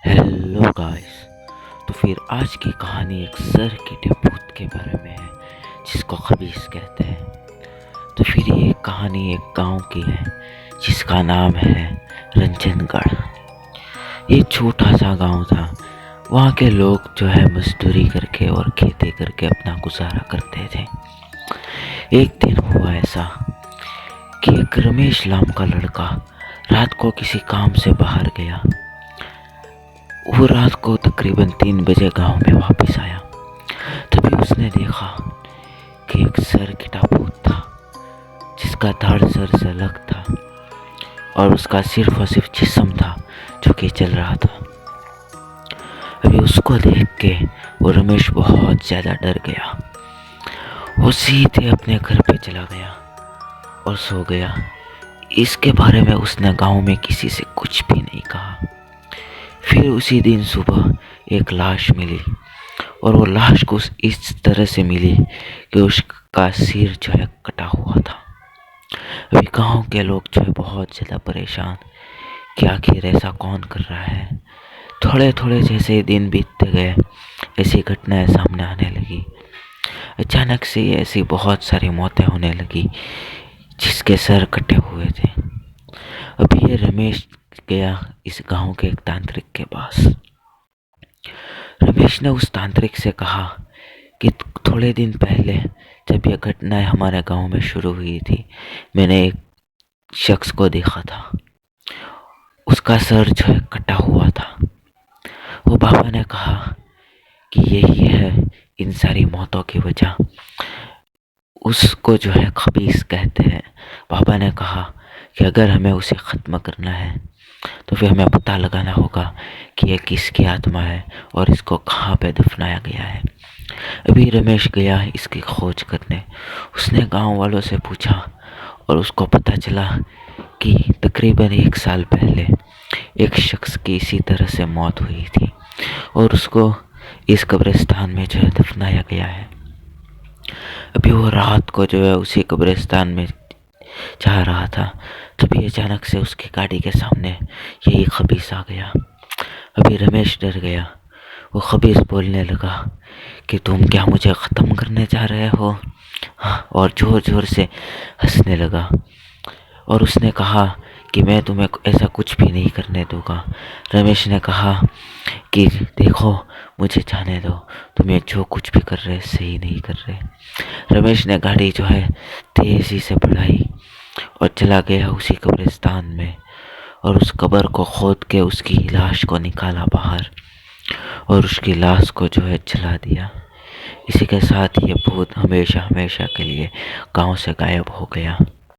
Hello guys. तो फिर आज की कहानी एक सर के भूत के बारे में है जिसको खबीस कहते हैं। तो फिर ये कहानी एक गांव की है जिसका नाम है रंजनगढ़। ये छोटा सा गांव था। वहाँ के लोग जो है मजदूरी करके और खेती करके अपना गुजारा करते थे। एक दिन हुआ ऐसा कि एक रमेश नाम का लड़का रात को किसी काम से बाहर गया। वो रात को तकरीबन 3 बजे गांव में वापस आया। तभी उसने देखा कि एक सर की ताबूत था जिसका धड़ सर से अलग था और उसका सिर्फ और सिर्फ जिस्म था जो कि चल रहा था। अभी उसको देख के वो रमेश बहुत ज़्यादा डर गया। वो सीधे अपने घर पे चला गया और सो गया। इसके बारे में उसने गांव में किसी से कुछ भी नहीं कहा। फिर उसी दिन सुबह एक लाश मिली और वो लाश को इस तरह से मिली कि उसका सिर जो है कटा हुआ था। अभी गांव के लोग जो है बहुत ज़्यादा परेशान कि आखिर ऐसा कौन कर रहा है। थोड़े थोड़े जैसे दिन बीतते गए ऐसी घटनाएं सामने आने लगी। अचानक से ऐसी बहुत सारी मौतें होने लगी जिसके सर कटे हुए थे। अभी ये रमेश गया इस गांव के एक तांत्रिक के पास। रमेश ने उस तांत्रिक से कहा कि थोड़े दिन पहले जब यह घटनाएं हमारे गांव में शुरू हुई थी, मैंने एक शख्स को देखा था। उसका सर जो है कटा हुआ था। वो बाबा ने कहा कि यही है इन सारी मौतों की वजह। उसको जो है खबीस कहते हैं। बाबा ने कहा कि अगर हमें उसे ख़त्म करना है तो फिर हमें पता लगाना होगा कि यह किसकी आत्मा है और इसको कहाँ पे दफनाया गया है। अभी रमेश गया इसकी खोज करने। उसने गांव वालों से पूछा और उसको पता चला कि तकरीबन 1 साल पहले एक शख्स की इसी तरह से मौत हुई थी और उसको इस कब्रिस्तान में जो है दफनाया गया है। अभी वो रात को जो है उसी कब्रिस्तान में जा रहा था। तभी अचानक से उसकी गाड़ी के सामने यही खबीस आ गया। अभी रमेश डर गया। वो खबीस बोलने लगा कि तुम क्या मुझे ख़त्म करने जा रहे हो, और ज़ोर ज़ोर से हंसने लगा। और उसने कहा कि मैं तुम्हें ऐसा कुछ भी नहीं करने दूंगा। रमेश ने कहा कि देखो मुझे जाने दो, तुम ये जो कुछ भी कर रहे सही नहीं कर रहे। रमेश ने गाड़ी जो है तेज़ी से बढ़ाई और चला गया उसी कब्रिस्तान में और उस कब्र को खोद के उसकी लाश को निकाला बाहर और उसकी लाश को जो है जला दिया। इसी के साथ ये भूत हमेशा हमेशा के लिए गांव से गायब हो गया।